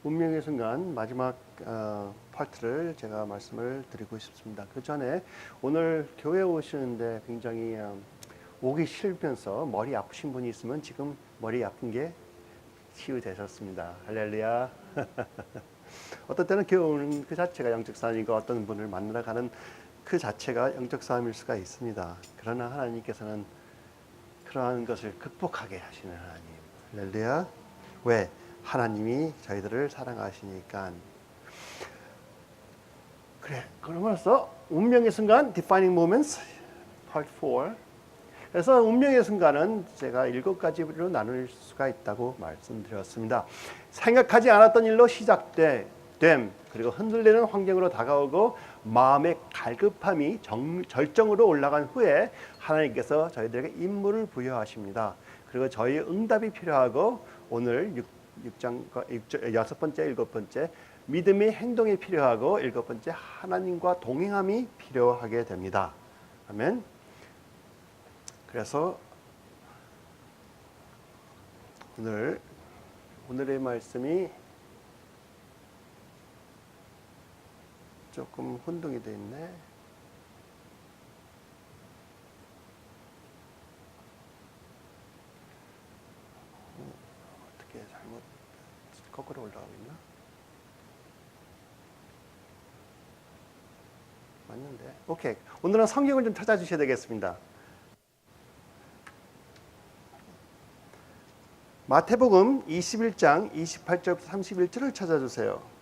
운명의 순간 마지막 파트를 제가 말씀을 드리고 싶습니다. 그 전에 오늘 교회 오시는데 굉장히 오기 싫으면서 머리 아프신 분이 있으면 지금 머리 아픈 게 치유되셨습니다. 할렐루야. 어떤 때는 교회 오는 그 자체가 영적 싸움이고 어떤 분을 만나러 가는 그 자체가 영적 싸움일 수가 있습니다. 그러나 하나님께서는 그러한 것을 극복하게 하시는 하나님. 할렐루야. 왜? 하나님이 저희들을 사랑하시니까. 그래, 그러면서 운명의 순간 Defining Moments Part 4. 그래서 운명의 순간은 제가 7가지로 나눌 수가 있다고 말씀드렸습니다. 생각하지 않았던 일로 시작됨, 그리고 흔들리는 환경으로 다가오고 마음의 갈급함이 절정으로 올라간 후에 하나님께서 저희들에게 임무를 부여하십니다. 그리고 저희의 응답이 필요하고 오늘 6번째, 7번째 믿음의 행동이 필요하고 7번째 하나님과 동행함이 필요하게 됩니다. 아멘. 그래서 오늘의 말씀이 조금 혼동이 되어 있네. 어떻게 잘못 거꾸로 올라가고 있나? 맞는데. 오케이. 오늘은 성경을 좀 찾아주셔야 되겠습니다. 마태복음 21장 28절부터 31절을 찾아주세요.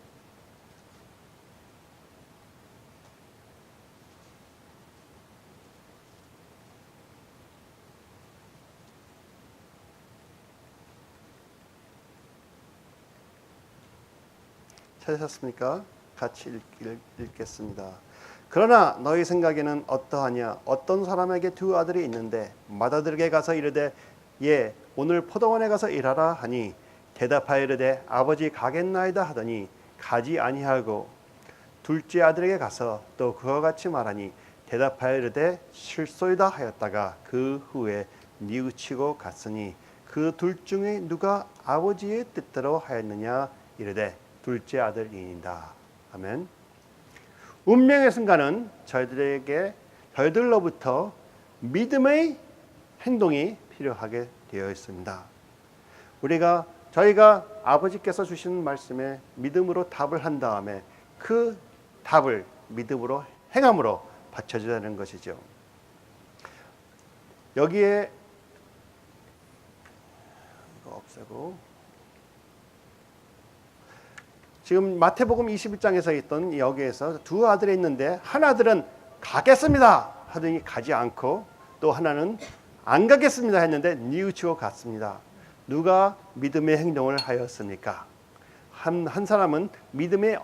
찾으셨습니까? 같이 읽겠습니다. 그러나 너희 생각에는 어떠하냐? 어떤 사람에게 2 아들이 있는데 맏아들에게 가서 이르되 예, 오늘 포도원에 가서 일하라 하니 대답하여 이르되 아버지 가겠나이다 하더니 가지 아니하고 둘째 아들에게 가서 또 그와 같이 말하니 대답하여 이르되 실소이다 하였다가 그 후에 뉘우치고 갔으니 그 둘 중에 누가 아버지의 뜻대로 하였느냐 이르되 둘째 아들이니이다. 아멘. 운명의 순간은 저희들로부터 믿음의 행동이 필요하게 되어 있습니다. 저희가 아버지께서 주신 말씀에 믿음으로 답을 한 다음에 그 답을 믿음으로 행함으로 받쳐줘야 하는 것이죠. 여기에 이거 없애고 지금 마태복음 21장에서 있던 여기에서 2 아들이 있는데 한 아들은 가겠습니다 하더니 가지 않고 또 하나는 안 가겠습니다 했는데 뉘우치고 갔습니다. 누가 믿음의 행동을 하였습니까? 한 사람은 믿음의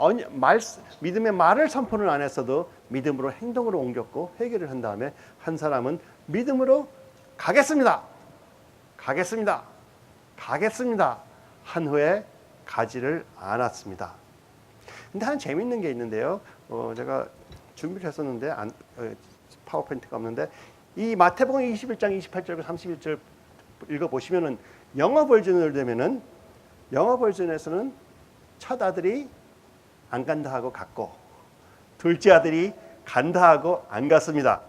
말을 선포를 안 했어도 믿음으로 행동으로 옮겼고 회개를 한 다음에 한 사람은 믿음으로 가겠습니다 한 후에 가지를 않았습니다. 근데 한 재미있는 게 있는데요. 제가 준비를 했었는데 파워포인트가 없는데 이 마태복음 21장 28절 31절 읽어보시면은 영어 버전으로 되면은 영어 버전에서는 첫 아들이 안 간다 하고 갔고 둘째 아들이 간다 하고 안 갔습니다.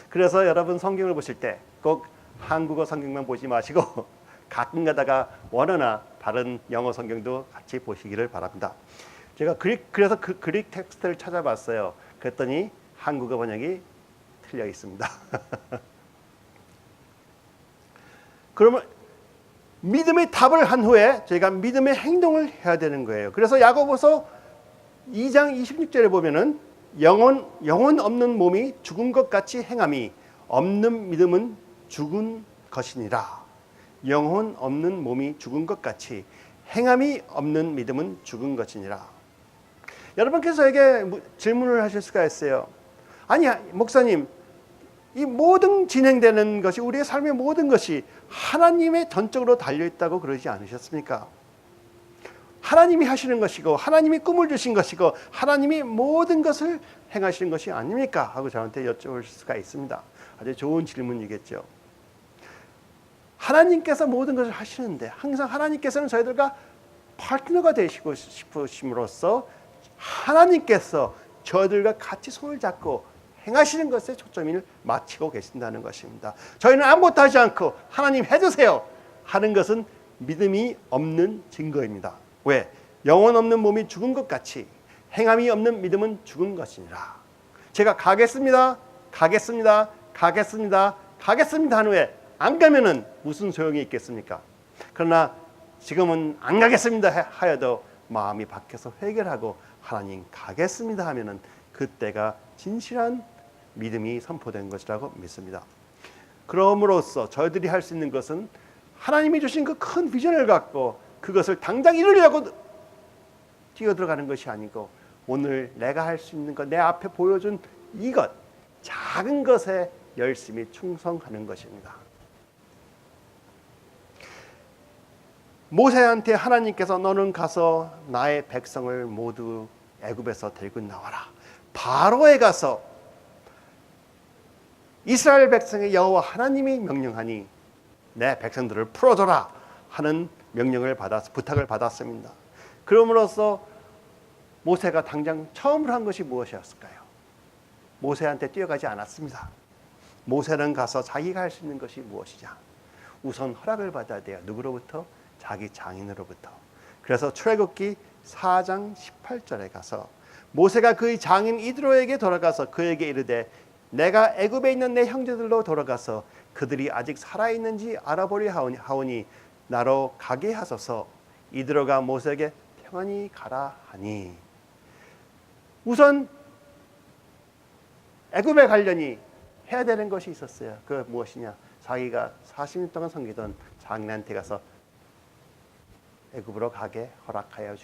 그래서 여러분 성경을 보실 때 꼭 한국어 성경만 보지 마시고 가끔 가다가 원어나 다른 영어 성경도 같이 보시기를 바랍니다. 제가 그래서 그 그릭 텍스트를 찾아봤어요. 그랬더니 한국어 번역이 틀려 있습니다. 그러면 믿음의 답을 한 후에 저희가 믿음의 행동을 해야 되는 거예요. 그래서 야고보서 2장 26절에 보면은 영혼 없는 몸이 죽은 것 같이 행함이 없는 믿음은 죽은 것이니라. 영혼 없는 몸이 죽은 것 같이 행함이 없는 믿음은 죽은 것이니라. 여러분께서 저에게 질문을 하실 수가 있어요. 아니 목사님, 이 모든 진행되는 것이 우리의 삶의 모든 것이 하나님의 전적으로 달려있다고 그러지 않으셨습니까? 하나님이 하시는 것이고 하나님이 꿈을 주신 것이고 하나님이 모든 것을 행하시는 것이 아닙니까? 하고 저한테 여쭤볼 수가 있습니다. 아주 좋은 질문이겠죠. 하나님께서 모든 것을 하시는데 항상 하나님께서는 저희들과 파트너가 되시고 싶으심으로써 하나님께서 저들과 같이 손을 잡고 행하시는 것에 초점을 맞추고 계신다는 것입니다. 저희는 아무것도 하지 않고 하나님 해주세요 하는 것은 믿음이 없는 증거입니다. 왜? 영혼 없는 몸이 죽은 것 같이 행함이 없는 믿음은 죽은 것이니라. 제가 가겠습니다 한 후에 안 가면은 무슨 소용이 있겠습니까? 그러나 지금은 안 가겠습니다 하여도 마음이 바뀌어서 회개하고 하나님 가겠습니다 하면은 그때가 진실한 믿음이 선포된 것이라고 믿습니다. 그럼으로써 저희들이 할 수 있는 것은 하나님이 주신 그 큰 비전을 갖고 그것을 당장 이루려고 뛰어들어가는 것이 아니고 오늘 내가 할 수 있는 것, 내 앞에 보여준 이것, 작은 것에 열심히 충성하는 것입니다. 모세한테 하나님께서 너는 가서 나의 백성을 모두 애굽에서 데리고 나와라. 바로에 가서 이스라엘 백성의 여호와 하나님이 명령하니 내 백성들을 풀어줘라 하는 부탁을 받았습니다. 그럼으로써 모세가 당장 처음으로 한 것이 무엇이었을까요? 모세한테 뛰어가지 않았습니다. 모세는 가서 자기가 할 수 있는 것이 무엇이냐? 우선 허락을 받아야 돼요. 누구로부터? 자기 장인으로부터. 그래서 출애굽기 4장 18절에 가서 모세가 그의 장인 이드로에게 돌아가서 그에게 이르되 내가 애굽에 있는 내 형제들로 돌아가서 그들이 아직 살아있는지 알아보려 하오니 나로 가게 하소서. 이드로가 모세에게 평안히 가라 하니 우선 애굽에 가려니 해야 되는 것이 있었어요. 그 무엇이냐? 자기가 40년 동안 섬기던 장인한테 가서 애굽으로 가게 허락하여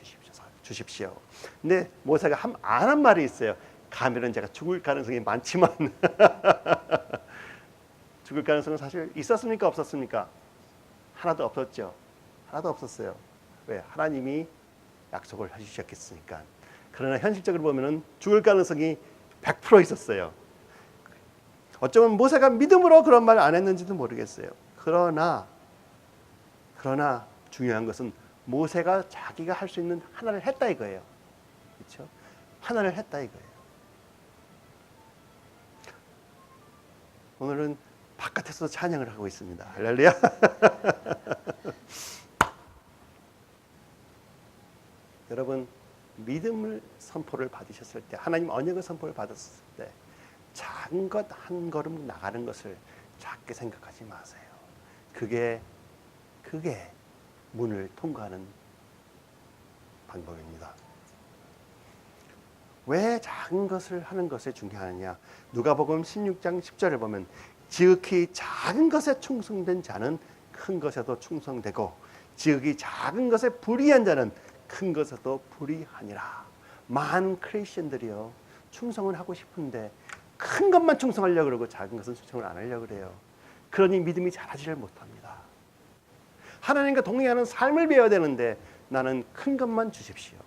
주십시오. 근데 모세가 안 한 말이 있어요. 가면은 제가 죽을 가능성이 많지만 죽을 가능성은 사실 있었습니까? 없었습니까? 하나도 없었죠. 하나도 없었어요. 왜? 하나님이 약속을 해주셨겠으니까. 그러나 현실적으로 보면은 죽을 가능성이 100% 있었어요. 어쩌면 모세가 믿음으로 그런 말 안 했는지도 모르겠어요. 그러나 중요한 것은 모세가 자기가 할 수 있는 하나를 했다 이거예요. 그렇죠? 하나를 했다 이거예요. 오늘은 바깥에서 찬양을 하고 있습니다. 할렐루야. 여러분 믿음을 선포를 받으셨을 때 하나님 언약의 선포를 받았을 때 작은 것 한 걸음 나가는 것을 작게 생각하지 마세요. 그게 문을 통과하는 방법입니다. 왜 작은 것을 하는 것이 중요하느냐? 누가복음 16장 10절을 보면 지극히 작은 것에 충성된 자는 큰 것에도 충성되고 지극히 작은 것에 불의한 자는 큰 것에도 불의하니라. 많은 크리스천들이요 충성을 하고 싶은데 큰 것만 충성하려고 그러고 작은 것은 충성을 안 하려고 그래요. 그러니 믿음이 자라지를 못합니다. 하나님과 동행하는 삶을 배워야 되는데 나는 큰 것만 주십시오.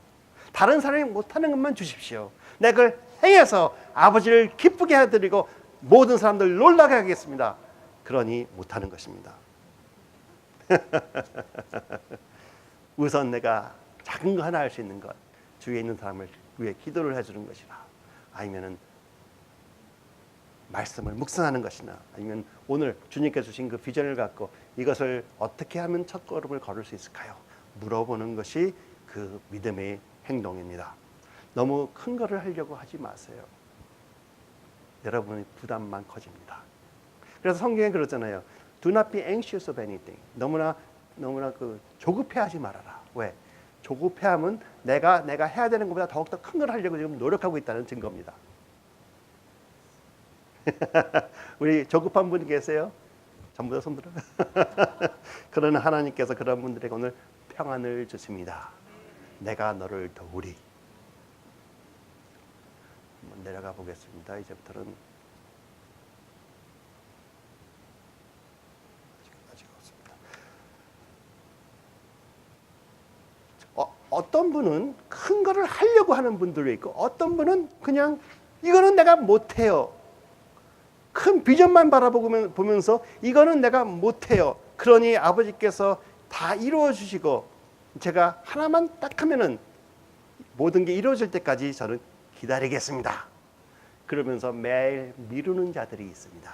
다른 사람이 못하는 것만 주십시오. 내가 그걸 행해서 아버지를 기쁘게 해드리고 모든 사람들 놀라게 하겠습니다. 그러니 못하는 것입니다. 우선 내가 작은 거 하나 할 수 있는 것, 주위에 있는 사람을 위해 기도를 해주는 것이나 아니면은 말씀을 묵상하는 것이나 아니면 오늘 주님께서 주신 그 비전을 갖고 이것을 어떻게 하면 첫 걸음을 걸을 수 있을까요? 물어보는 것이 그 믿음의 행동입니다. 너무 큰 거를 하려고 하지 마세요. 여러분의 부담만 커집니다. 그래서 성경에 그러잖아요. Do not be anxious of anything. 너무나 그 조급해하지 말아라. 왜? 조급해하면 내가 해야 되는 것보다 더욱더 큰 걸 하려고 지금 노력하고 있다는 증거입니다. 우리 조급한 분이 계세요? 전부 다 손들어. 그러나 하나님께서 그런 분들에게 오늘 평안을 주십니다. 내가 너를 도우리. 한번 내려가 보겠습니다. 이제부터는 아직 없습니다. 어떤 분은 큰 거를 하려고 하는 분들도 있고 어떤 분은 그냥 이거는 내가 못해요. 큰 비전만 바라보면서 이거는 내가 못해요. 그러니 아버지께서 다 이루어 주시고 제가 하나만 딱 하면은 모든 게 이루어질 때까지 저는 기다리겠습니다. 그러면서 매일 미루는 자들이 있습니다.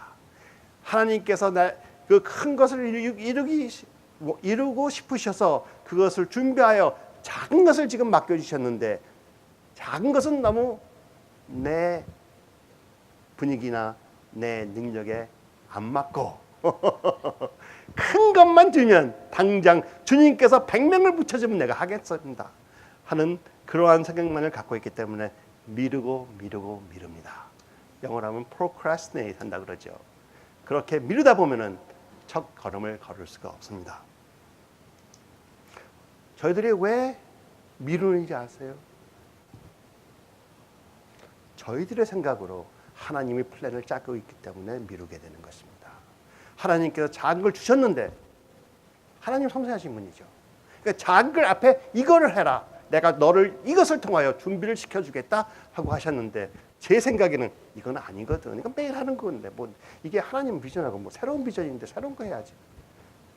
하나님께서 그 큰 것을 이루고 싶으셔서 그것을 준비하여 작은 것을 지금 맡겨주셨는데 작은 것은 너무 내 분위기나 내 능력에 안 맞고 큰 것만 주면 당장 주님께서 100명을 붙여주면 내가 하겠습니다 하는 그러한 생각만을 갖고 있기 때문에 미룹니다. 영어로 하면 procrastinate 한다 그러죠. 그렇게 미루다 보면은 첫 걸음을 걸을 수가 없습니다. 저희들이 왜 미루는지 아세요? 저희들의 생각으로 하나님이 플랜을 짜고 있기 때문에 미루게 되는 것입니다. 하나님께서 작은 걸 주셨는데 하나님 섬세하신 분이죠. 그러니까 작은 걸 앞에 이거를 해라. 내가 너를 이것을 통하여 준비를 시켜주겠다 하고 하셨는데 제 생각에는 이건 아니거든. 이건 매일 하는 건데 뭐 이게 하나님 비전하고 뭐 새로운 비전인데 새로운 거 해야지.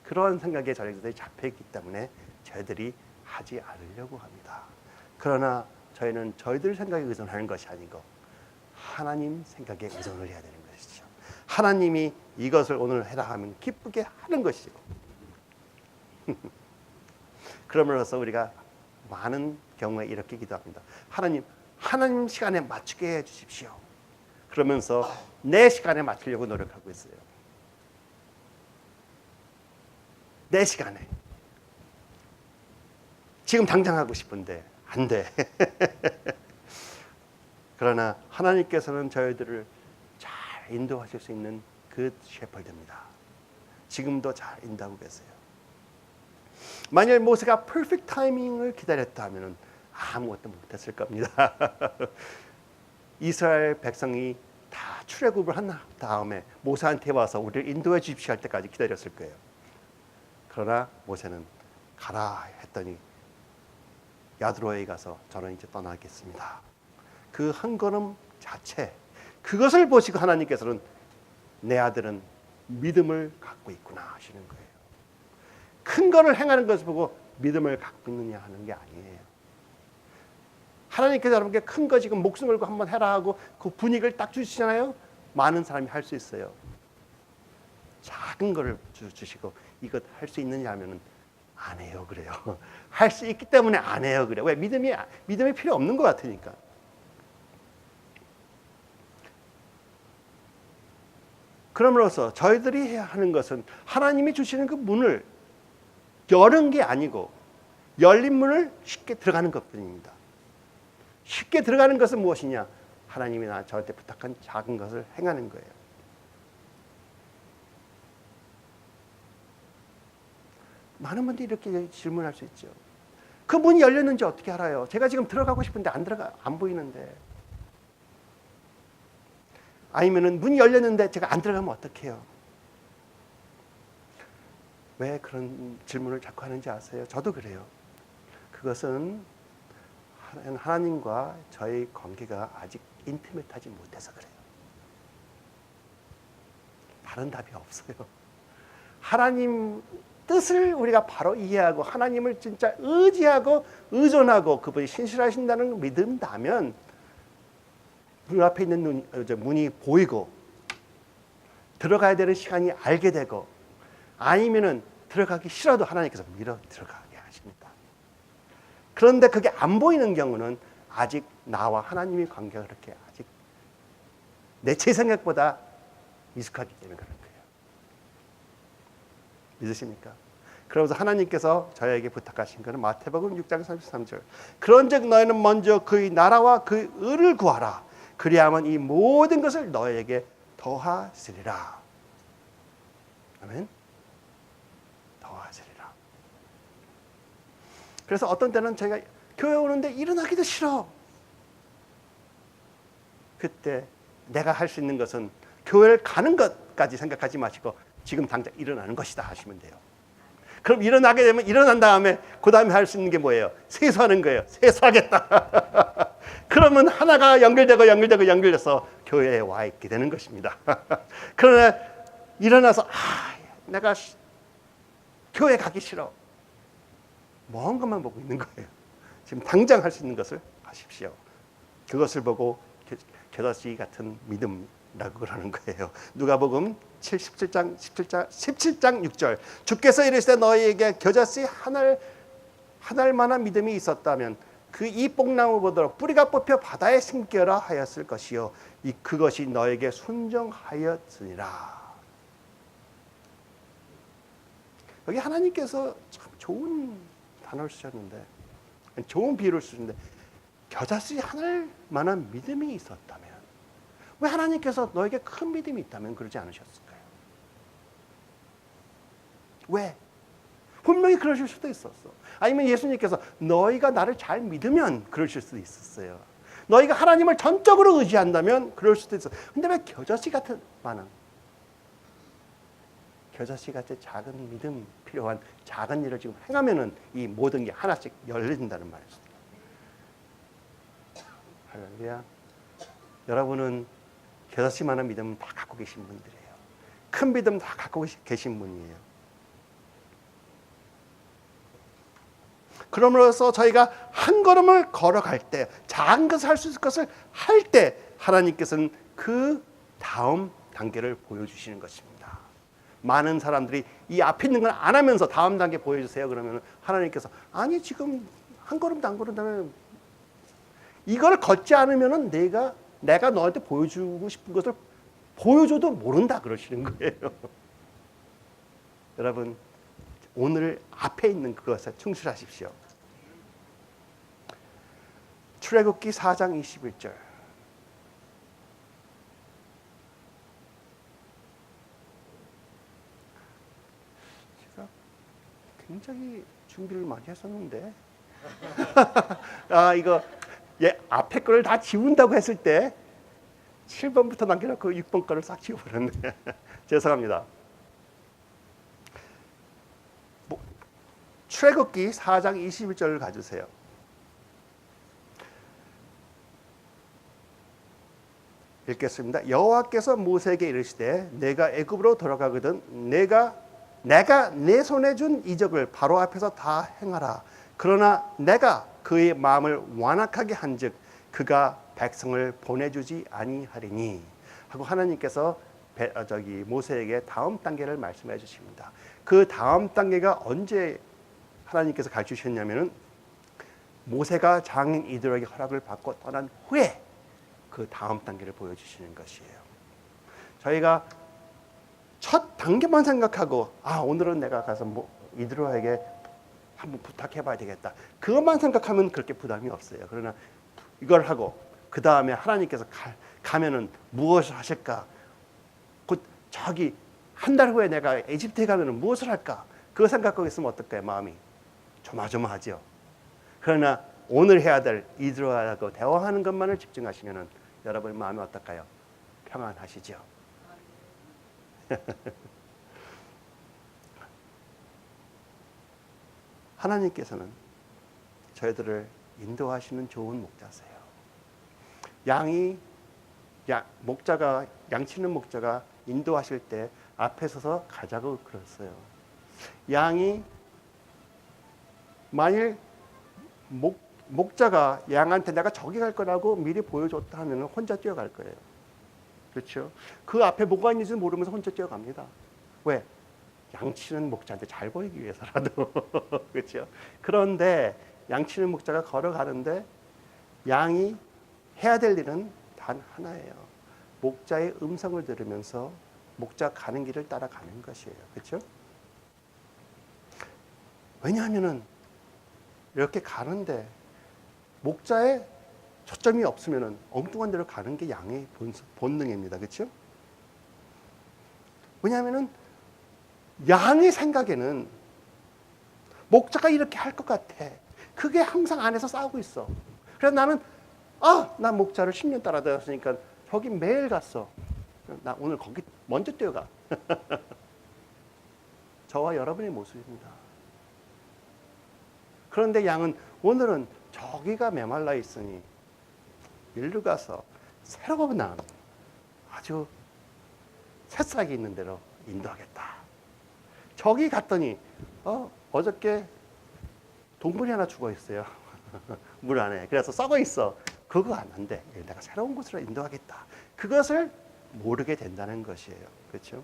그런 생각에 저희들이 잡혀있기 때문에 저희들이 하지 않으려고 합니다. 그러나 저희는 저희들 생각에 의존하는 것이 아니고 하나님 생각에 의존을 해야 되는 것이죠. 하나님이 이것을 오늘 해라 하면 기쁘게 하는 것이고 그러므로서 우리가 많은 경우에 이렇게 기도합니다. 하나님 시간에 맞추게 해주십시오. 그러면서 내 시간에 맞추려고 노력하고 있어요. 내 시간에. 지금 당장 하고 싶은데 안 돼. 그러나 하나님께서는 저희들을 잘 인도하실 수 있는 그 셰퍼드입니다. 지금도 잘 인도하고 계세요. 만약 모세가 퍼펙트 타이밍을 기다렸다 하면 아무것도 못했을 겁니다. 이스라엘 백성이 다 출애굽을 한 다음에 모세한테 와서 우리를 인도해 주십시오 할 때까지 기다렸을 거예요. 그러나 모세는 가라 했더니 야드로에 가서 저는 이제 떠나겠습니다. 그 한 걸음 자체 그것을 보시고 하나님께서는 내 아들은 믿음을 갖고 있구나 하시는 거예요. 큰 거를 행하는 것을 보고 믿음을 갖고 있느냐 하는 게 아니에요. 하나님께서 여러분께 큰 거 지금 목숨 걸고 한번 해라 하고 그 분위기를 딱 주시잖아요. 많은 사람이 할 수 있어요. 작은 거를 주시고 이것 할 수 있느냐 하면은 안 해요 그래요. 할 수 있기 때문에 안 해요 그래요. 왜? 믿음이 필요 없는 것 같으니까. 그럼으로써 저희들이 해야 하는 것은 하나님이 주시는 그 문을 여는 게 아니고 열린 문을 쉽게 들어가는 것뿐입니다. 쉽게 들어가는 것은 무엇이냐? 하나님이 저한테 부탁한 작은 것을 행하는 거예요. 많은 분들이 이렇게 질문할 수 있죠. 그 문이 열렸는지 어떻게 알아요? 제가 지금 들어가고 싶은데 안 보이는데. 아니면은 문이 열렸는데 제가 안 들어가면 어떡해요? 왜 그런 질문을 자꾸 하는지 아세요? 저도 그래요. 그것은 하나님과 저의 관계가 아직 인티메트하지 못해서 그래요. 다른 답이 없어요. 하나님 뜻을 우리가 바로 이해하고 하나님을 진짜 의지하고 의존하고 그분이 신실하신다는 믿음다면 문 앞에 있는 문이 보이고 들어가야 되는 시간이 알게 되고 아니면은 들어가기 싫어도 하나님께서 밀어 들어가게 하십니다. 그런데 그게 안 보이는 경우는 아직 나와 하나님의 관계가 그렇게 아직 제 생각보다 미숙하기 때문에 그런 거예요. 믿으십니까? 그러면서 하나님께서 저에게 부탁하신 것은 마태복음 6장 33절. 그런즉 너희는 먼저 그의 나라와 그의 의를 구하라. 그리하면 이 모든 것을 너에게 더하시리라. 아멘. 더하시리라. 그래서 어떤 때는 제가 교회 오는데 일어나기도 싫어. 그때 내가 할 수 있는 것은 교회를 가는 것까지 생각하지 마시고 지금 당장 일어나는 것이다 하시면 돼요. 그럼 일어나게 되면 일어난 다음에 그 다음에 할 수 있는 게 뭐예요? 세수하는 거예요. 세수하겠다. 그러면 하나가 연결돼서 교회에 와 있게 되는 것입니다. 그러나 일어나서 내가 교회 가기 싫어. 먼 것만 보고 있는 거예요. 지금 당장 할 수 있는 것을 하십시오. 그것을 보고 겨자씨 같은 믿음이라고 그러는 거예요. 누가복음 17장 6절 주께서 이르시되 너희에게 겨자씨 한 알만한 믿음이 있었다면 그 이 뽕나무 보도록 뿌리가 뽑혀 바다에 심겨라 하였을 것이요 그것이 너에게 순종하였으니라. 여기 하나님께서 참 좋은 단어를 쓰셨는데, 좋은 비유를 쓰셨는데, 겨자씨 한 알만한 믿음이 있었다면, 왜 하나님께서 너에게 큰 믿음이 있다면 그러지 않으셨을까요? 왜? 분명히 그러실 수도 있었어. 아니면 예수님께서 너희가 나를 잘 믿으면 그러실 수도 있었어요. 너희가 하나님을 전적으로 의지한다면 그럴 수도 있어. 근데 왜 겨자씨 같은 많은, 겨자씨 같이 작은 믿음 필요한 작은 일을 지금 행하면은 이 모든 게 하나씩 열린다는 말이죠. 할렐루야. 여러분은 겨자씨만한 믿음 다 갖고 계신 분들이에요. 큰 믿음 다 갖고 계신 분이에요. 그러므로서 저희가 한 걸음을 걸어갈 때, 작은 것을 할 수 있을 것을 할 때 하나님께서는 그 다음 단계를 보여주시는 것입니다. 많은 사람들이 이 앞에 있는 건 안 하면서 다음 단계 보여주세요 그러면 하나님께서 아니 지금 한 걸음도 안 걸은다면 이걸 걷지 않으면 내가 너한테 보여주고 싶은 것을 보여줘도 모른다 그러시는 거예요. 여러분 오늘 앞에 있는 그것에 충실하십시오. 출애굽기 4장 21절. 제가 굉장히 준비를 많이 했었는데 이거 앞에 거를 다 지운다고 했을 때 7번부터 남겨놓고 6번 거를 싹 지워버렸네. 죄송합니다. 출애굽기 4장 21절을 가주세요. 읽겠습니다. 여호와께서 모세에게 이르시되 내가 애굽으로 돌아가거든 내가 내 손에 준 이적을 바로 앞에서 다 행하라. 그러나 내가 그의 마음을 완악하게 한즉 그가 백성을 보내주지 아니하리니 하고 하나님께서 모세에게 다음 단계를 말씀해 주십니다. 그 다음 단계가 언제 하나님께서 가르치셨냐면은 모세가 장인 이들에게 허락을 받고 떠난 후에 그 다음 단계를 보여주시는 것이에요. 저희가 첫 단계만 생각하고 오늘은 내가 가서 이들에게 한번 부탁해봐야 되겠다. 그것만 생각하면 그렇게 부담이 없어요. 그러나 이걸 하고 그 다음에 하나님께서 가면은 무엇을 하실까? 곧 저기 한 달 후에 내가 에집트에 가면은 무엇을 할까? 그거 생각하고 있으면 어떨까요? 마음이 조마조마하죠. 그러나 오늘 해야 될 이들하고 대화하는 것만을 집중하시면은 여러분 마음이 어떨까요? 평안하시죠. 하나님께서는 저희들을 인도하시는 좋은 목자세요. 양치는 목자가 인도하실 때 앞에 서서 가자고 그랬어요. 양이 만일 목자가 양한테 내가 저기 갈 거라고 미리 보여줬다 하면 혼자 뛰어갈 거예요. 그렇죠? 그 앞에 뭐가 있는지 모르면서 혼자 뛰어갑니다. 왜? 양치는 목자한테 잘 보이기 위해서라도. 그렇죠? 그런데 양치는 목자가 걸어가는데 양이 해야 될 일은 단 하나예요. 목자의 음성을 들으면서 목자 가는 길을 따라가는 것이에요. 그렇죠? 왜냐하면은 이렇게 가는데 목자의 초점이 없으면 엉뚱한 데로 가는 게 양의 본능입니다. 그렇죠? 왜냐하면 양의 생각에는 목자가 이렇게 할 것 같아. 그게 항상 안에서 싸우고 있어. 그래서 나는 나 목자를 10년 따라다녔으니까 저기 매일 갔어. 나 오늘 거기 먼저 뛰어가. 저와 여러분의 모습입니다. 그런데 양은 오늘은 저기가 메말라 있으니 일로 가서 새로운 남 아주 새싹이 있는 대로 인도하겠다. 저기 갔더니 어저께 동물이 하나 죽어 있어요. 물 안에. 그래서 썩어 있어. 그거 안 한대. 내가 새로운 곳으로 인도하겠다. 그것을 모르게 된다는 것이에요. 그렇죠?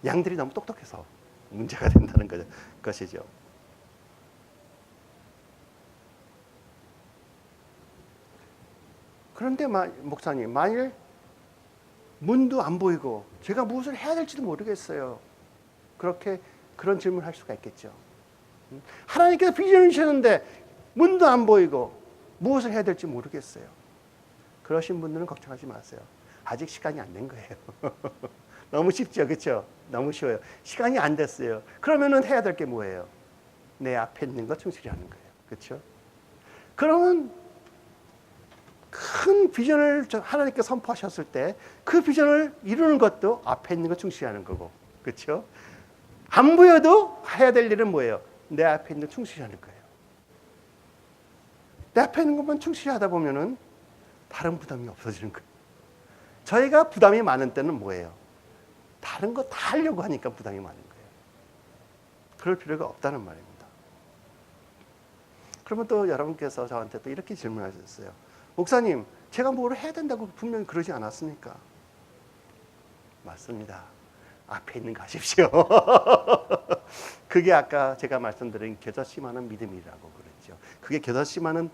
양들이 너무 똑똑해서 문제가 된다는 것이죠. 그런데 목사님, 만일 문도 안 보이고 제가 무엇을 해야 될지도 모르겠어요. 그런 질문을 할 수가 있겠죠. 하나님께서 비전을 주셨는데 문도 안 보이고 무엇을 해야 될지 모르겠어요. 그러신 분들은 걱정하지 마세요. 아직 시간이 안 된 거예요. 너무 쉽죠, 그렇죠? 너무 쉬워요. 시간이 안 됐어요. 그러면은 해야 될 게 뭐예요? 내 앞에 있는 것 충실히 하는 거예요. 그렇죠? 그러면 큰 비전을 하나님께 선포하셨을 때 그 비전을 이루는 것도 앞에 있는 것 충실히 하는 거고, 그렇죠? 안 보여도 해야 될 일은 뭐예요? 내 앞에 있는 것 충실히 하는 거예요. 내 앞에 있는 것만 충실히 하다 보면은 다른 부담이 없어지는 거예요. 저희가 부담이 많은 때는 뭐예요? 다른 거 다 하려고 하니까 부담이 많은 거예요. 그럴 필요가 없다는 말입니다. 그러면 또 여러분께서 저한테 또 이렇게 질문하셨어요. 목사님, 제가 뭐를 해야 된다고 분명히 그러지 않았습니까? 맞습니다. 앞에 있는 거 하십시오. 그게 아까 제가 말씀드린 겨자씨만한 믿음이라고 그랬죠. 그게 겨자씨만한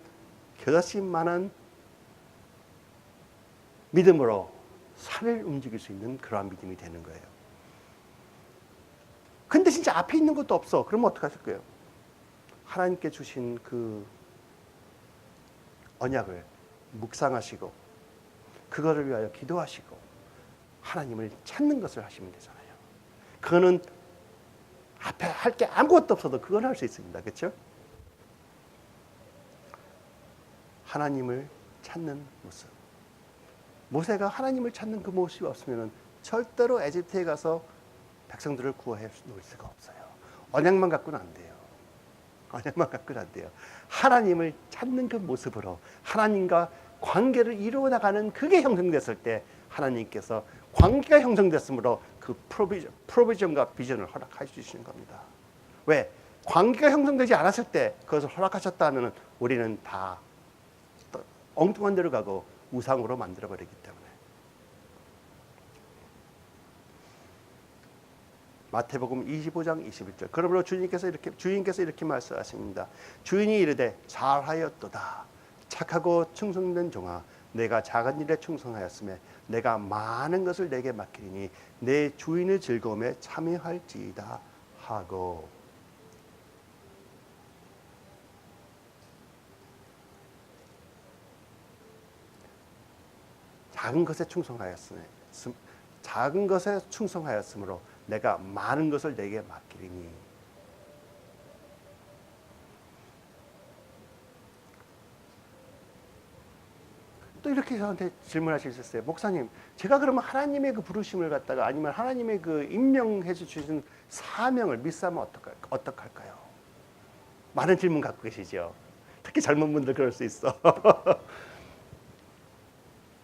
믿음으로 산을 움직일 수 있는 그러한 믿음이 되는 거예요. 근데 진짜 앞에 있는 것도 없어. 그러면 어떡하실 거예요? 하나님께 주신 그 언약을 묵상하시고 그거를 위하여 기도하시고 하나님을 찾는 것을 하시면 되잖아요. 그거는 앞에 할 게 아무것도 없어도 그건 할 수 있습니다. 그렇죠? 하나님을 찾는 모습. 모세가 하나님을 찾는 그 모습이 없으면 절대로 에집트에 가서 백성들을 구원해 놓을 수가 없어요. 언약만 갖고는 안 돼요. 언약만 갖고는 안 돼요. 하나님을 찾는 그 모습으로 하나님과 관계를 이루어 나가는 그게 형성됐을 때 하나님께서 관계가 형성됐으므로 그 프로비전과 비전을 허락해 주시는 겁니다. 왜? 관계가 형성되지 않았을 때 그것을 허락하셨다면 우리는 다 엉뚱한 데로 가고 우상으로 만들어버리기 때문에. 마태복음 25장 21절. 그러므로 주인께서 이렇게 말씀하십니다. 주인이 이르되 잘하였도다. 착하고 충성된 종아, 내가 작은 일에 충성하였으며 내가 많은 것을 내게 맡기리니 내 주인의 즐거움에 참여할지이다 하고. 작은 것에 충성하였으므로 내가 많은 것을 내게 맡기리니. 또 이렇게 저한테 질문하실 수 있어요. 목사님, 제가 그러면 하나님의 그 부르심을 갖다가 아니면 하나님의 그 임명해 주신 사명을 미스하면 어떡할까요? 많은 질문 갖고 계시죠. 특히 젊은 분들 그럴 수 있어.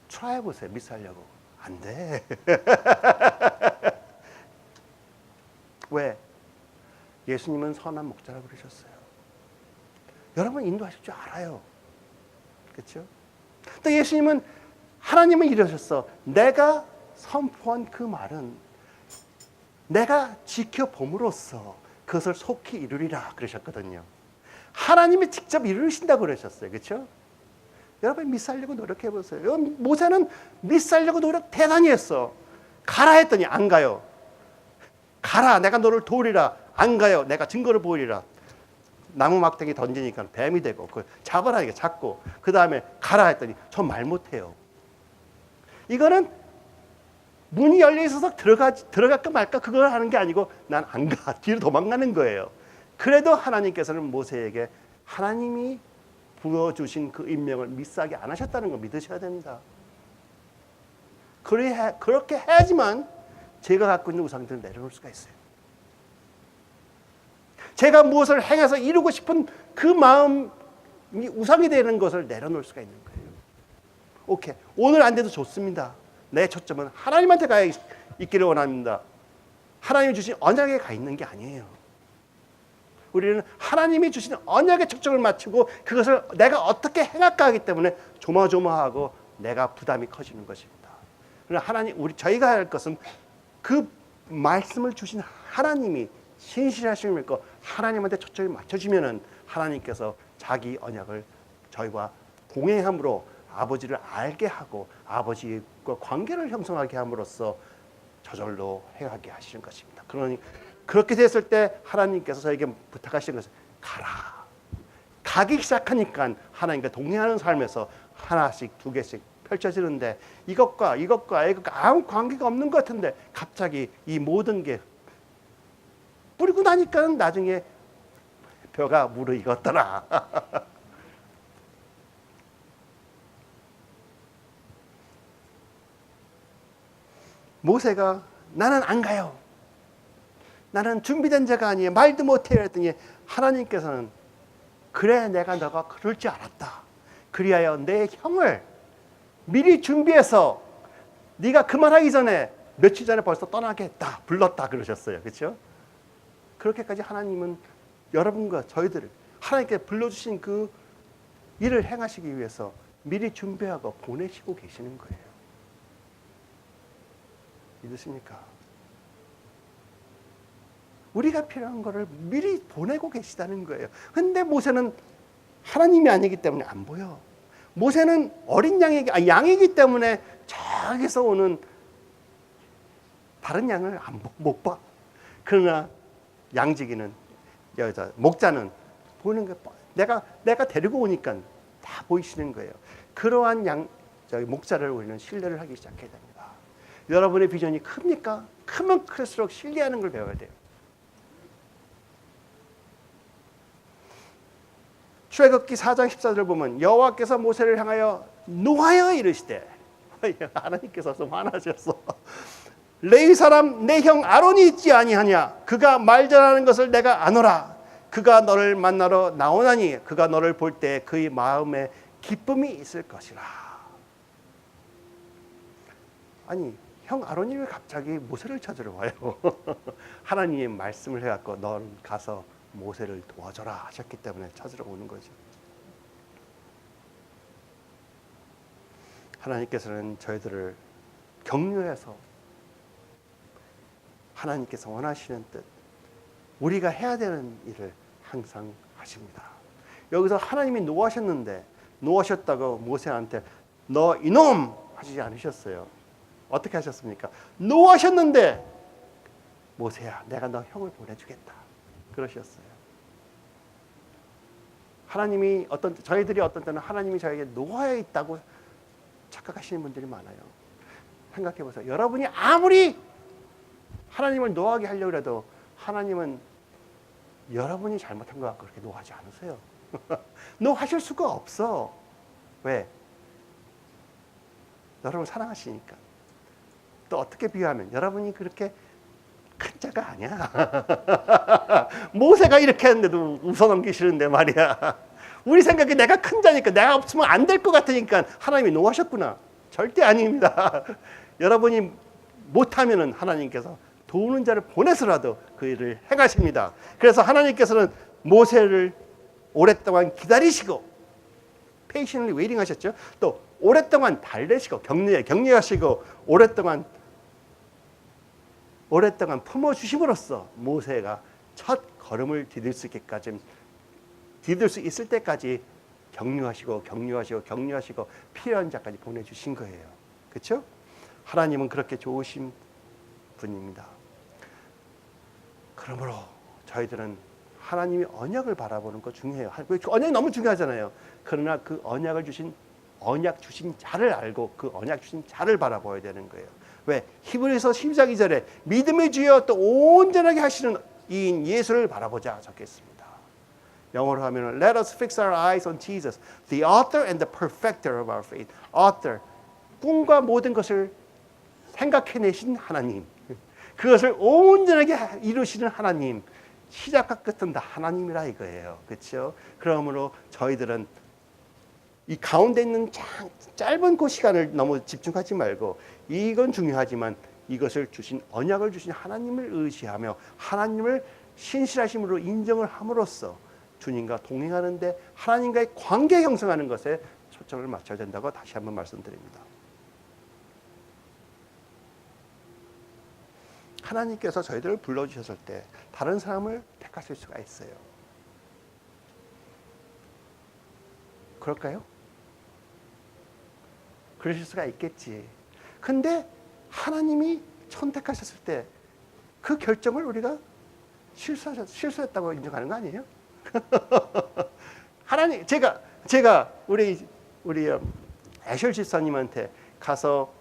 트라이 해보세요. 미스하려고. 안 돼. 왜? 예수님은 선한 목자라고 그러셨어요. 여러분 인도하실 줄 알아요. 그렇죠? 또 예수님은 하나님은 이러셨어. 내가 선포한 그 말은 내가 지켜봄으로써 그것을 속히 이루리라 그러셨거든요. 하나님이 직접 이루신다고 그러셨어요. 그렇죠? 여러분 미스하려고 노력해보세요. 모세는 미스하려고 노력 대단히 했어. 가라 했더니 안 가요. 가라, 내가 너를 도우리라. 안 가요. 내가 증거를 보이리라. 나무 막대기 던지니까 뱀이 되고, 그 잡아라 이게 잡고, 그 다음에 가라 했더니 저 말 못해요. 이거는 문이 열려 있어서 들어갈까 말까 그걸 하는 게 아니고 난 안 가. 뒤로 도망가는 거예요. 그래도 하나님께서는 모세에게 하나님이 부어주신 그 임명을 미스하게 안 하셨다는 거 믿으셔야 됩니다. 그렇게 해야지만 제가 갖고 있는 우상들을 내려놓을 수가 있어요. 제가 무엇을 행해서 이루고 싶은 그 마음이 우상이 되는 것을 내려놓을 수가 있는 거예요. 오케이. 오늘 안 돼도 좋습니다. 내 초점은 하나님한테 가 있기를 원합니다. 하나님이 주신 언약에 가 있는 게 아니에요. 우리는 하나님이 주신 언약에 초점을 맞추고 그것을 내가 어떻게 해갈까 하기 때문에 조마조마하고 내가 부담이 커지는 것입니다. 그러나 저희가 할 것은 그 말씀을 주신 하나님이 신실하심을 믿고 하나님한테 초점을 맞춰주면은 하나님께서 자기 언약을 저희와 동행함으로 아버지를 알게 하고 아버지와 관계를 형성하게 함으로써 저절로 행하게 하시는 것입니다. 그러니 그렇게 됐을 때 하나님께서 저에게 부탁하시는 것은 가라. 가기 시작하니까 하나님과 동행하는 삶에서 하나씩 두 개씩 펼쳐지는데 이것과 아무 관계가 없는 것 같은데 갑자기 이 모든 게 뿌리고 나니까 나중에 벼가 무르익었더라. 모세가 나는 안 가요. 나는 준비된 자가 아니에요. 말도 못해요. 했더니 하나님께서는 그래 내가 너가 그럴 줄 알았다. 그리하여 내 형을 미리 준비해서 네가 그 말하기 전에 며칠 전에 벌써 떠나게 했다. 불렀다 그러셨어요. 그렇죠? 그렇게까지 하나님은 여러분과 저희들을 하나님께 불러주신 그 일을 행하시기 위해서 미리 준비하고 보내시고 계시는 거예요. 믿으십니까? 우리가 필요한 것을 미리 보내고 계시다는 거예요. 근데 모세는 하나님이 아니기 때문에 안 보여. 모세는 어린 양이기 때문에 저기서 오는 다른 양을 못 봐. 그러나 양지기는 목자는 보이는 거 내가 데리고 오니까 다 보이시는 거예요. 그러한 목자를 우리는 신뢰를 하기 시작해야 됩니다. 여러분의 비전이 큽니까? 크면 클수록 신뢰하는 걸 배워야 돼요. 출애굽기 4장 14절을 보면 여호와께서 모세를 향하여 노하여 이르시되 하나님께서 좀 화나셨어. 레위 사람 내 형 아론이 있지 아니하냐? 그가 말 잘하는 것을 내가 아노라. 그가 너를 만나러 나오나니 그가 너를 볼 때 그의 마음에 기쁨이 있을 것이라. 아니 형 아론이 왜 갑자기 모세를 찾으러 와요? 하나님의 말씀을 해갖고 넌 가서 모세를 도와줘라 하셨기 때문에 찾으러 오는 거죠. 하나님께서는 저희들을 격려해서 하나님께서 원하시는 뜻, 우리가 해야 되는 일을 항상 하십니다. 여기서 하나님이 노하셨는데 노하셨다고 모세한테 너 이놈 하시지 않으셨어요. 어떻게 하셨습니까? 노하셨는데 모세야 내가 너 형을 보내주겠다 그러셨어요. 하나님이 저희들이 어떤 때는 하나님이 저에게 노하에 있다고 착각하시는 분들이 많아요. 생각해 보세요. 여러분이 아무리 하나님을 노하게 하려고 해도 하나님은 여러분이 잘못한 것 같고 그렇게 노하지 않으세요. 노하실 수가 없어. 왜? 여러분 사랑하시니까. 또 어떻게 비유하면 여러분이 그렇게 큰 자가 아니야. 모세가 이렇게 했는데도 웃어넘기시는데 말이야. 우리 생각에 내가 큰 자니까 내가 없으면 안 될 것 같으니까 하나님이 노하셨구나. 절대 아닙니다. 여러분이 못하면은 하나님께서 도우는 자를 보내서라도 그 일을 행하십니다. 그래서 하나님께서는 모세를 오랫동안 기다리시고 patiently waiting 하셨죠. 또 오랫동안 달래시고 격려하시고 오랫동안 품어주심으로써 모세가 첫 걸음을 디딜 수 있을 때까지 격려하시고 필요한 자까지 보내주신 거예요. 그렇죠? 하나님은 그렇게 좋으신 분입니다. 그러므로 저희들은 하나님의 언약을 바라보는 거 중요해요. 언약이 너무 중요하잖아요. 그러나 그 언약 주신 자를 알고 그 언약 주신 자를 바라봐야 되는 거예요. 왜? 히브리서 12장 2절에 믿음의 주여 또 온전하게 하시는 이인 예수를 바라보자 적겠습니다. 영어로 하면 Let us fix our eyes on Jesus, the author and the perfecter of our faith. author, 꿈과 모든 것을 생각해내신 하나님, 그것을 온전하게 이루시는 하나님, 시작과 끝은 다 하나님이라 이거예요. 그렇죠? 그러므로 저희들은 이 가운데 있는 짧은 그 시간을 너무 집중하지 말고 이건 중요하지만 이것을 주신 언약을 주신 하나님을 의지하며 하나님을 신실하심으로 인정을 함으로써 주님과 동행하는데 하나님과의 관계 형성하는 것에 초점을 맞춰야 된다고 다시 한번 말씀드립니다. 하나님께서 저희들을 불러주셨을 때 다른 사람을 택하실 수가 있어요. 그럴까요? 그러실 수가 있겠지. 근데 하나님이 선택하셨을 때 그 결정을 우리가 실수했다고 인정하는 거 아니에요? 하나님, 제가 우리 애셜 집사님한테 가서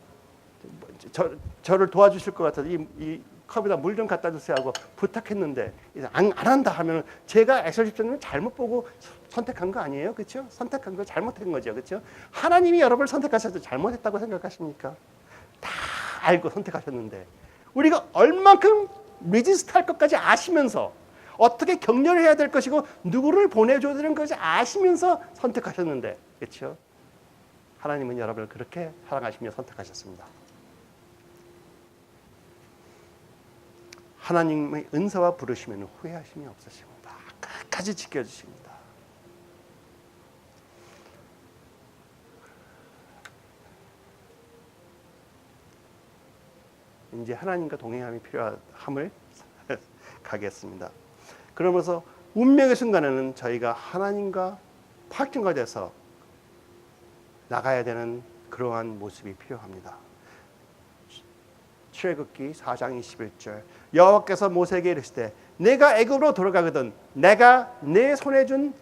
저를 도와주실 것 같아서 이 컵에다 물 좀 갖다 주세요 하고 부탁했는데 안 한다 하면 제가 애셜 집사님을 잘못 보고 선택한 거 아니에요? 그렇죠? 선택한 거 잘못한 거죠. 그렇죠? 하나님이 여러분을 선택하셔도 잘못했다고 생각하십니까? 다 알고 선택하셨는데 우리가 얼만큼 리지스트 할 것까지 아시면서 어떻게 격려를 해야 될 것이고 누구를 보내줘야 되는 것까지 아시면서 선택하셨는데 그렇죠? 하나님은 여러분을 그렇게 사랑하시며 선택하셨습니다. 하나님의 은사와 부르시면 후회하심이 없으십니다. 끝까지 지켜주십니다. 이제 하나님과 동행함이 필요함을 가겠습니다. 그러면서 운명의 순간에는 저희가 하나님과 파트너가 돼서 나가야 되는 그러한 모습이 필요합니다. 출애굽기 4장 21절 여호와께서 모세에게 이르시되 내가 애굽으로 돌아가거든 내가 내 손에 준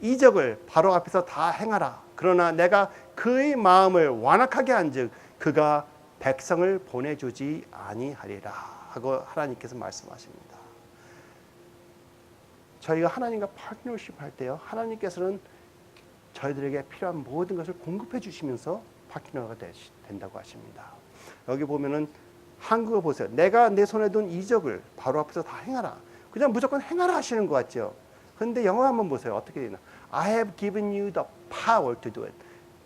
이적을 바로 앞에서 다 행하라. 그러나 내가 그의 마음을 완악하게 한즉 그가 백성을 보내주지 아니하리라 하고 하나님께서 말씀하십니다. 저희가 하나님과 파트너십 할 때요, 하나님께서는 저희들에게 필요한 모든 것을 공급해 주시면서 파트너가 된다고 하십니다. 여기 보면은 한국어 보세요. 내가 내 손에 둔 이적을 바로 앞에서 다 행하라. 그냥 무조건 행하라 하시는 것 같죠. 그런데 영어 한번 보세요. 어떻게 되나? I have given you the power to do it.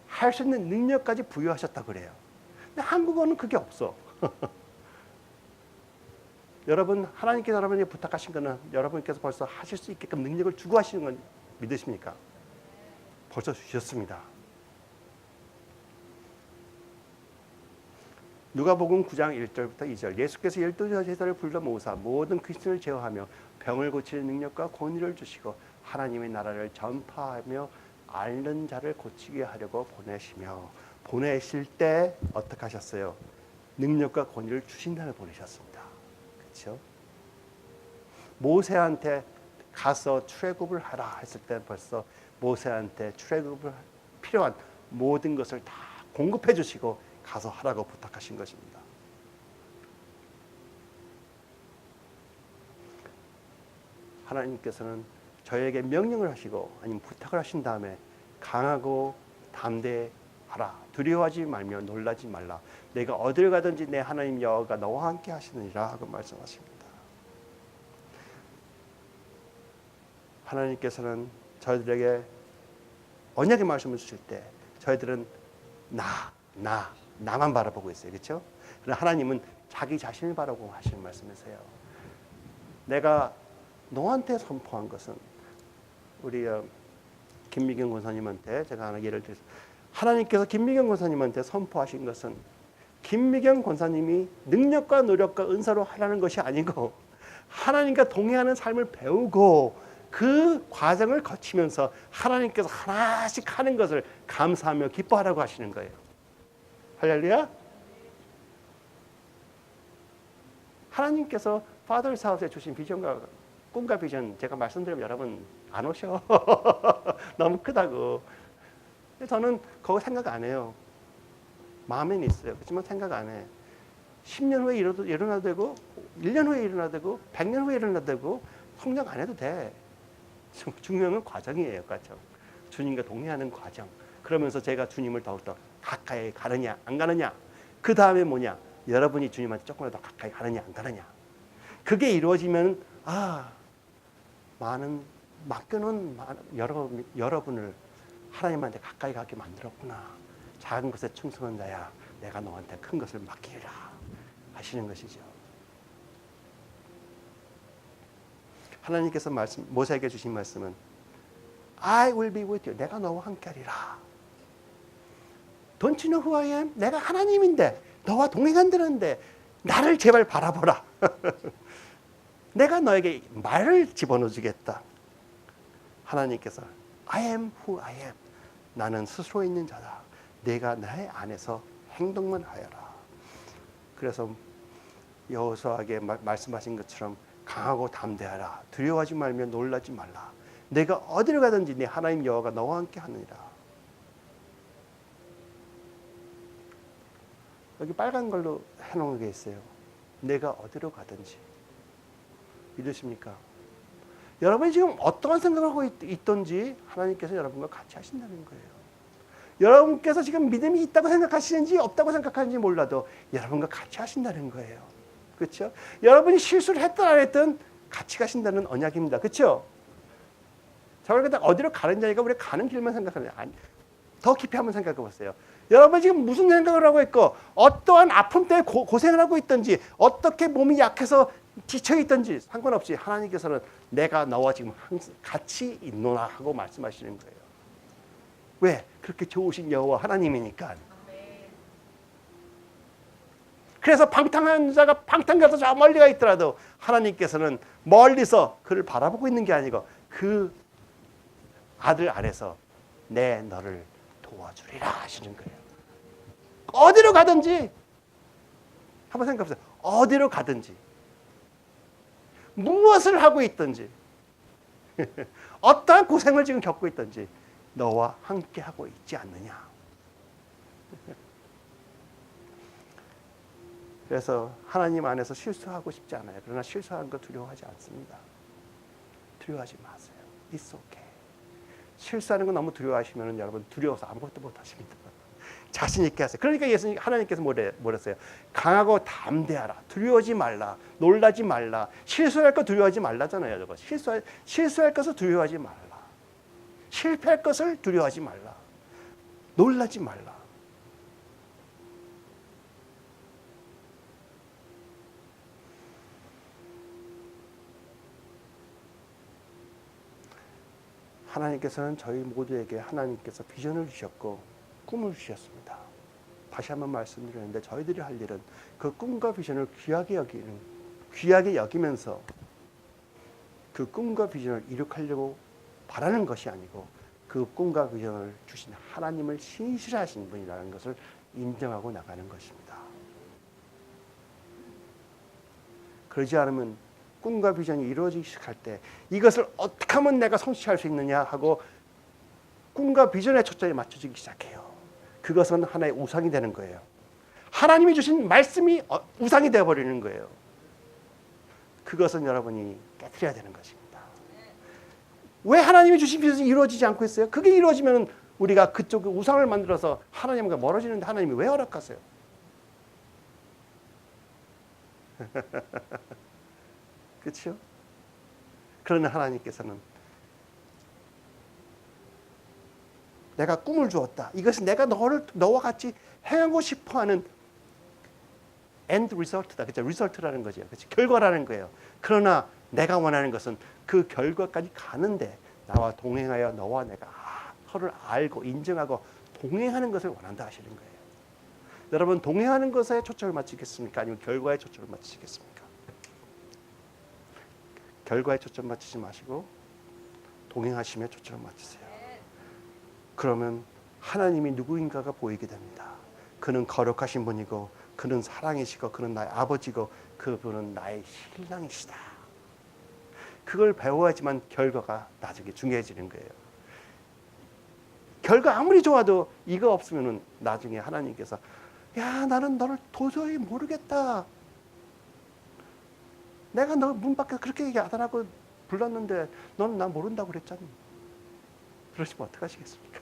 할 수 있는 능력까지 부여하셨다 그래요. 근데 한국어는 그게 없어. 여러분, 하나님께서 여러분에게 부탁하신 거는 여러분께서 벌써 하실 수 있게끔 능력을 주고 하시는 건 믿으십니까? 벌써 주셨습니다. 누가복음 9장 1절부터 2절 예수께서 12 제자를 불러 모으사 모든 귀신을 제어하며 병을 고치는 능력과 권위를 주시고 하나님의 나라를 전파하며 앓는 자를 고치게 하려고 보내실 때 어떻게 하셨어요? 능력과 권위를 주신 다음에 보내셨습니다. 그렇죠? 모세한테 가서 출애굽을 하라 했을 때 벌써 모세한테 출애굽을 필요한 모든 것을 다 공급해 주시고 가서 하라고 부탁하신 것입니다. 하나님께서는 저에게 명령을 하시고 아니면 부탁을 하신 다음에 강하고 담대하라. 두려워하지 말며 놀라지 말라. 내가 어딜 가든지 내 하나님 여호와가 너와 함께 하시느니라 하고 말씀하십니다. 하나님께서는 저희들에게 언약의 말씀을 주실 때 저희들은 나만 바라보고 있어요. 그렇죠? 그러나 하나님은 자기 자신을 바라보고 하시는 말씀이세요. 내가 너한테 선포한 것은 우리 김미경 권사님한테 제가 하나 예를 들어서 하나님께서 김미경 권사님한테 선포하신 것은 김미경 권사님이 능력과 노력과 은사로 하라는 것이 아니고 하나님과 동행하는 삶을 배우고 그 과정을 거치면서 하나님께서 하나씩 하는 것을 감사하며 기뻐하라고 하시는 거예요. 할렐루야. 하나님께서 파더스 하우스에 주신 비전과 꿈과 비전 제가 말씀드리면 여러분 안 오셔. 너무 크다고. 저는 그거 생각 안 해요. 마음에는 있어요. 그렇지만 생각 안 해. 10년 후에 일어나도 되고 1년 후에 일어나도 되고 100년 후에 일어나도 되고 성장 안 해도 돼. 중요한 건 과정이에요. 과정. 주님과 동행하는 과정. 그러면서 제가 주님을 더욱더 가까이 가느냐 안 가느냐. 그 다음에 뭐냐. 여러분이 주님한테 조금이라도 가까이 가느냐 안 가느냐. 그게 이루어지면 맡겨놓은 여러분을 하나님한테 가까이 가게 만들었구나. 작은 것에 충성한 자야. 내가 너한테 큰 것을 맡기리라 하시는 것이죠. 하나님께서 모세에게 주신 말씀은 I will be with you. 내가 너와 함께하리라. Don't you know who I am? 내가 하나님인데 너와 동행한다는데 나를 제발 바라보라. 내가 너에게 말을 집어넣어 주겠다. 하나님께서 I am who I am. 나는 스스로 있는 자다. 내가 나의 안에서 행동만 하여라. 그래서 여호수아에게 말씀하신 것처럼 강하고 담대하라. 두려워하지 말며 놀라지 말라. 내가 어디로 가든지 네 하나님 여호와가 너와 함께 하느니라. 여기 빨간 걸로 해놓은 게 있어요. 내가 어디로 가든지. 믿으십니까? 여러분이 지금 어떠한 생각을 하고 있든지 하나님께서 여러분과 같이 하신다는 거예요. 여러분께서 지금 믿음이 있다고 생각하시는지 없다고 생각하는지 몰라도 여러분과 같이 하신다는 거예요. 그렇죠? 여러분이 실수를 했든 안 했든 같이 가신다는 언약입니다. 그렇죠? 저희가 어디로 가는 자니까 우리 가는 길만 생각하는 아니, 더 깊이 한번 생각해 보세요. 여러분 지금 무슨 생각을 하고 있고 어떠한 아픔 때문에 고생을 하고 있든지 어떻게 몸이 약해서 지쳐 있든지 상관없이 하나님께서는 내가 너와 지금 같이 있노라 하고 말씀하시는 거예요. 왜? 그렇게 좋으신 여호와 하나님이니까. 그래서 방탕한 자가 방탕 가서 저 멀리 가 있더라도 하나님께서는 멀리서 그를 바라보고 있는 게 아니고 그 아들 안에서 내 너를 도와주리라 하시는 거예요. 어디로 가든지 한번 생각해 보세요. 어디로 가든지 무엇을 하고 있든지 어떠한 고생을 지금 겪고 있든지 너와 함께 하고 있지 않느냐. 그래서 하나님 안에서 실수하고 싶지 않아요. 그러나 실수하는 거 두려워하지 않습니다. 두려워하지 마세요. It's okay. 실수하는 거 너무 두려워하시면 여러분 두려워서 아무것도 못 하십니다. 자신 있게 하세요. 그러니까 예수님 하나님께서 뭐랬어요? 강하고 담대하라. 두려워하지 말라. 놀라지 말라. 실수할 거 두려워하지 말라잖아요. 저거. 실수할 것을 두려워하지 말라. 실패할 것을 두려워하지 말라. 놀라지 말라. 하나님께서는 저희 모두에게 하나님께서 비전을 주셨고 꿈을 주셨습니다. 다시 한번 말씀드리는데 저희들이 할 일은 그 꿈과 비전을 귀하게 여기면서 그 꿈과 비전을 이룩하려고 바라는 것이 아니고 그 꿈과 비전을 주신 하나님을 신실하신 분이라는 것을 인정하고 나가는 것입니다. 그러지 않으면 꿈과 비전이 이루어지기 시작할 때 이것을 어떻게 하면 내가 성취할 수 있느냐 하고 꿈과 비전에 초점이 맞춰지기 시작해요. 그것은 하나의 우상이 되는 거예요. 하나님이 주신 말씀이 우상이 되어버리는 거예요. 그것은 여러분이 깨트려야 되는 것입니다. 왜 하나님이 주신 비전이 이루어지지 않고 있어요? 그게 이루어지면 우리가 그쪽 우상을 만들어서 하나님과 멀어지는데 하나님이 왜 허락하세요? 그렇죠? 그러나 하나님께서는 내가 꿈을 주었다. 이것은 내가 너와 같이 행하고 싶어하는 end result다. 그렇죠? result라는 거죠. 그렇죠? 결과라는 거예요. 그러나 내가 원하는 것은 그 결과까지 가는데 나와 동행하여 너와 내가 서로를 알고 인정하고 동행하는 것을 원한다 하시는 거예요. 여러분 동행하는 것에 초점을 맞추겠습니까? 아니면 결과에 초점을 맞추시겠습니까? 결과에 초점 맞추지 마시고 동행하심에 초점을 맞추세요. 그러면 하나님이 누구인가가 보이게 됩니다. 그는 거룩하신 분이고 그는 사랑이시고 그는 나의 아버지고 그분은 나의 신랑이시다. 그걸 배워야지만 결과가 나중에 중요해지는 거예요. 결과 아무리 좋아도 이거 없으면 나중에 하나님께서 야 나는 너를 도저히 모르겠다. 내가 너 문 밖에 그렇게 얘기 안 하고 불렀는데 너는 나 모른다고 그랬잖니. 그러시면 어떡하시겠습니까?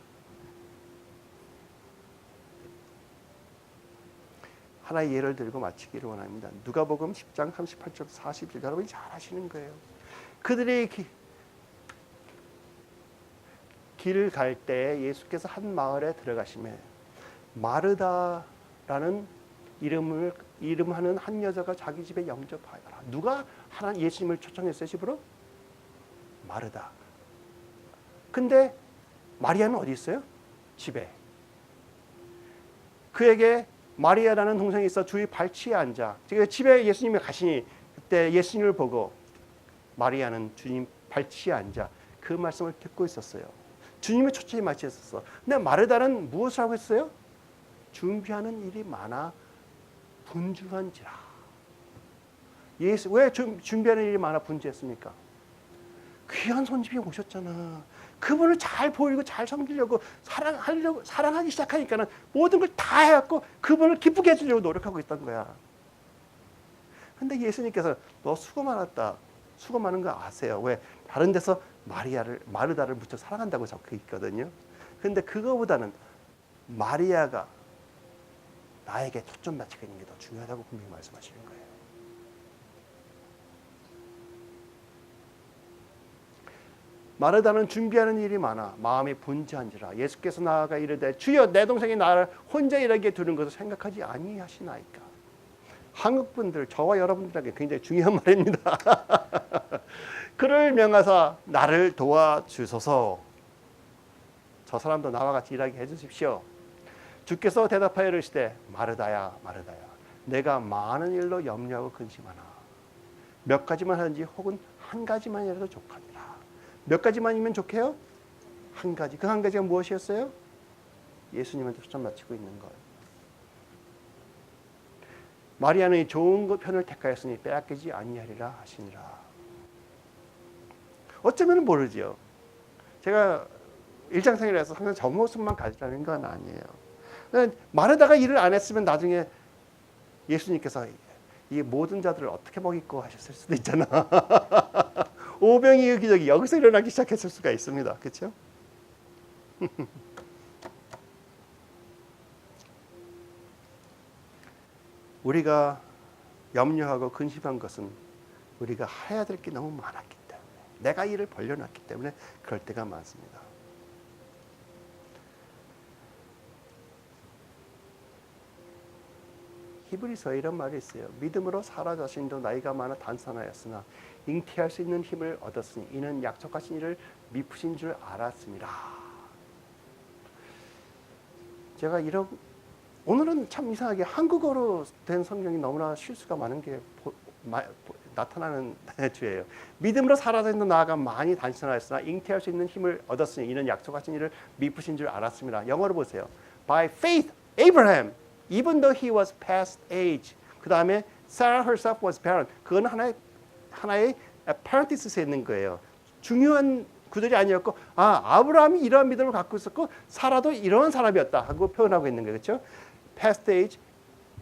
하나의 예를 들고 마치기를 원합니다. 누가복음 10장 38절 40절 여러분이 잘 아시는 거예요. 그들이 길을 갈 때 예수께서 한 마을에 들어가시매 마르다라는 이름하는 한 여자가 자기 집에 영접하여라. 누가 예수님을 초청했어요 집으로? 마르다. 근데 마리아는 어디 있어요? 집에. 그에게 마리아라는 동생이 있어 주의 발치에 앉아. 집에 예수님이 가시니 그때 예수님을 보고 마리아는 주님 발치에 앉아 그 말씀을 듣고 있었어요. 주님의 초점이 맞춰 있었어. 근데 마르다는 무엇을 하고 있어요? 준비하는 일이 많아 분주한지라. 예수 왜 준비하는 일이 많아 분주했습니까? 귀한 손님이 오셨잖아. 그분을 잘 보이고 잘 섬기려고 사랑하기 시작하니까는 모든 걸 다 해갖고 그분을 기쁘게 해주려고 노력하고 있던 거야. 근데 예수님께서 너 수고 많았다. 수고 많은 거 아세요? 왜? 다른 데서 마르다를 무척 사랑한다고 적혀 있거든요. 근데 그거보다는 마리아가 나에게 초점 맞추고 있는 게 더 중요하다고 분명히 말씀하시는 거예요. 마르다는 준비하는 일이 많아 마음이 분주한지라. 예수께서 나아가 이르되 주여 내 동생이 나를 혼자 일하게 두는 것을 생각하지 아니하시나이까. 한국 분들 저와 여러분들에게 굉장히 중요한 말입니다. 그를 명하사 나를 도와주소서. 저 사람도 나와 같이 일하게 해주십시오. 주께서 대답하여 이르시되 마르다야 마르다야 내가 많은 일로 염려하고 근심하나 몇 가지만 하든지 혹은 한 가지만이라도 족합니다. 몇 가지만이면 좋게요? 한 가지. 그 한 가지가 무엇이었어요? 예수님한테 초점 맞추고 있는 것. 마리아는 이 좋은 것 편을 택하였으니 빼앗기지 아니하리라 하시니라. 어쩌면 모르지요. 제가 일상생활에서 항상 저 모습만 가지라는 건 아니에요. 마르다가 일을 안 했으면 나중에 예수님께서 이 모든 자들을 어떻게 먹이고 하셨을 수도 있잖아. 오병이의 기적이 여기서 일어나기 시작했을 수가 있습니다. 그렇죠? 우리가 염려하고 근심한 것은 우리가 해야 될 게 너무 많았기 때문에, 내가 일을 벌려놨기 때문에 그럴 때가 많습니다. 히브리서에 이런 말이 있어요. 믿음으로 사라 자신도 나이가 많아 단산하였으나 잉태할 수 있는 힘을 얻었으니 이는 약속하신 이를 미쁘신 줄 알았습니다. 제가 오늘은 참 이상하게 한국어로 된 성경이 너무나 실수가 많은 게 나타나는 주예요. 믿음으로 살아서 나아가 많이 단순하였으나 잉태할 수 있는 힘을 얻었으니 이는 약속하신 이를 미쁘신 줄 알았습니다. 영어로 보세요. By faith, Abraham, even though he was past age. 그 다음에 Sarah herself was barren. 그건 하나의 parentheses에 있는 거예요. 중요한 구절이 아니었고, 아브라함이 이러한 믿음을 갖고 있었고, 사라도 이러한 사람이었다 하고 표현하고 있는 거예요. 그렇죠? Past age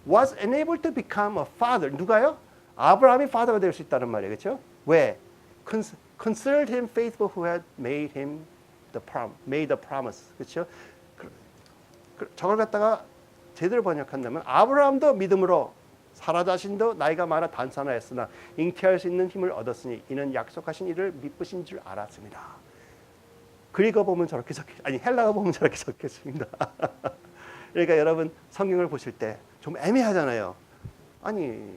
was enabled to become a father. 누가요? 아브라함이 father가 될 수 있다는 말이에요. 그렇죠? 왜? Considered him faithful who had made the promise. 그렇죠? 저걸 갖다가 제대로 번역한다면 아브라함도 믿음으로 사라 자신도 나이가 많아 단산하였으나 잉태할 수 있는 힘을 얻었으니 이는 약속하신 이를 미쁘신 줄 알았습니다. 그리고 보면 저렇게 헬라어 보면 저렇게 적혔습니다. 그러니까 여러분 성경을 보실 때 좀 애매하잖아요. 아니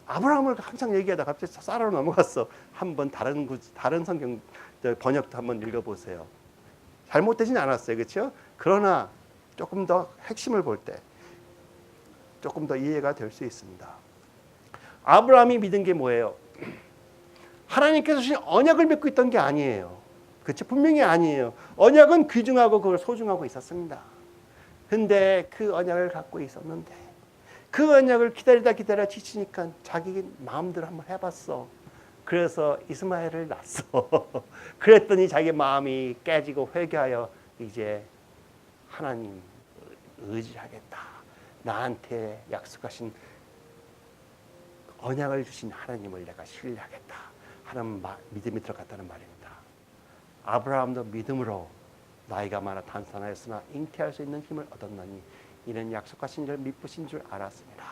아브라함을 항상 얘기하다 갑자기 사라로 넘어갔어. 한번 다른 성경 번역도 한번 읽어보세요. 잘못되진 않았어요. 그렇죠? 그러나 조금 더 핵심을 볼 때 조금 더 이해가 될 수 있습니다. 아브라함이 믿은 게 뭐예요? 하나님께서 주신 언약을 믿고 있던 게 아니에요. 그렇죠? 분명히 아니에요. 언약은 귀중하고 그걸 소중하고 있었습니다. 근데 그 언약을 갖고 있었는데 그 언약을 기다리다 지치니까 자기 마음대로 한번 해봤어. 그래서 이스마엘을 낳았어. 그랬더니 자기 마음이 깨지고 회개하여 이제 하나님 의지하겠다. 나한테 약속하신 언약을 주신 하나님을 내가 신뢰하겠다 하는 믿음이 들어갔다는 말입니다. 아브라함도 믿음으로 나이가 많아 단산하였으나 잉태할 수 있는 힘을 얻었나니 이는 약속하신 이를 미쁘신 줄 알았습니다.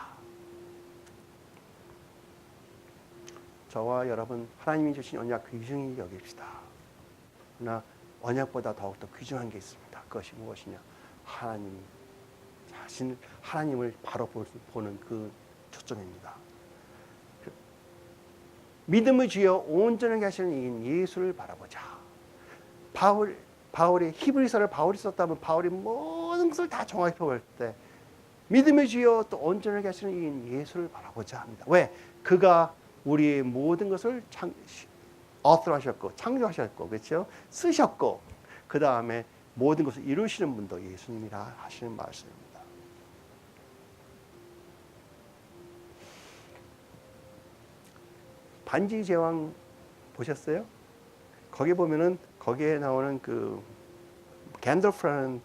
저와 여러분 하나님이 주신 언약 귀중히 여깁시다. 그러나 언약보다 더욱더 귀중한 게 있습니다. 그것이 무엇이냐? 하나님을 바로 보는 그 초점입니다. 믿음의 주여 온전하게 하시는 이인 예수를 바라보자. 바울이 히브리서를 바울이 썼다면 바울이 모든 것을 다 정확히 표현할 때 믿음의 주여 또 온전하게 하시는 이인 예수를 바라보자 합니다. 왜? 그가 우리의 모든 것을 author하셨고 창조하셨고 그렇죠? 쓰셨고 그 다음에 모든 것을 이루시는 분도 예수님이라 하시는 말씀입니다. 반지의 제왕 보셨어요? 거기 보면은 거기에 나오는 그 გან돌프라는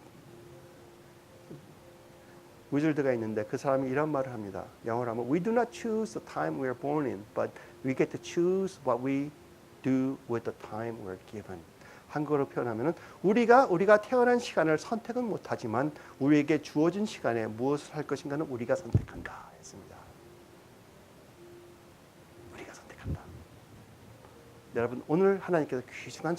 위즐드가 있는데 그 사람이 이런 말을 합니다. 영어로 하면 We do not choose the time we are born in, but we get to choose what we do with the time we are given. 한국어로 표현하면은 우리가 태어난 시간을 선택은 못하지만 우리에게 주어진 시간에 무엇을 할 것인가는 우리가 선택한다 했습니다. 우리가 선택한다. 여러분 오늘 하나님께서 귀중한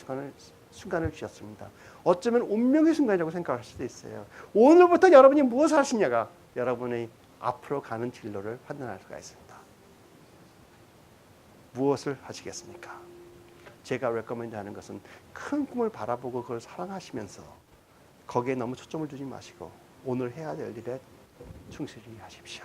순간을 주셨습니다. 어쩌면 운명의 순간이라고 생각할 수도 있어요. 오늘부터 여러분이 무엇을 하시냐가 여러분의 앞으로 가는 진로를 판단할 수가 있습니다. 무엇을 하시겠습니까? 제가 레코멘드하는 것은 큰 꿈을 바라보고 그걸 사랑하시면서 거기에 너무 초점을 두지 마시고 오늘 해야 될 일에 충실히 하십시오.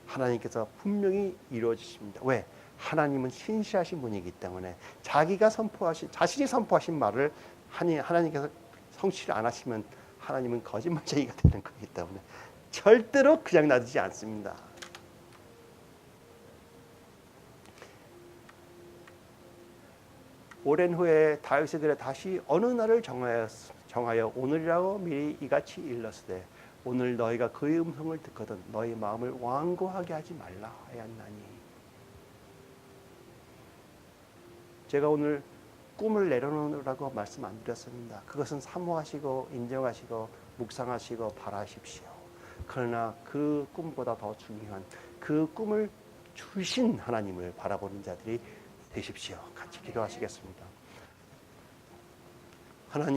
하나님께서 분명히 이루어지십니다. 왜? 하나님은 신실하신 분이기 때문에 자신이 선포하신 말을 하나님께서 성취를 안 하시면 하나님은 거짓말쟁이가 되는 거기 때문에 절대로 그냥 놔두지 않습니다. 오랜 후에 다윗의 들에 다시 어느 날을 정하여 오늘이라고 미리 이같이 일렀으되 오늘 너희가 그의 음성을 듣거든 너희 마음을 완고하게 하지 말라 하였나니. 제가 오늘 꿈을 내려놓으라고 말씀 안 드렸습니다. 그것은 사모하시고 인정하시고 묵상하시고 바라십시오. 그러나 그 꿈보다 더 중요한 그 꿈을 주신 하나님을 바라보는 자들이 되십시오. 같이 기도하시겠습니다.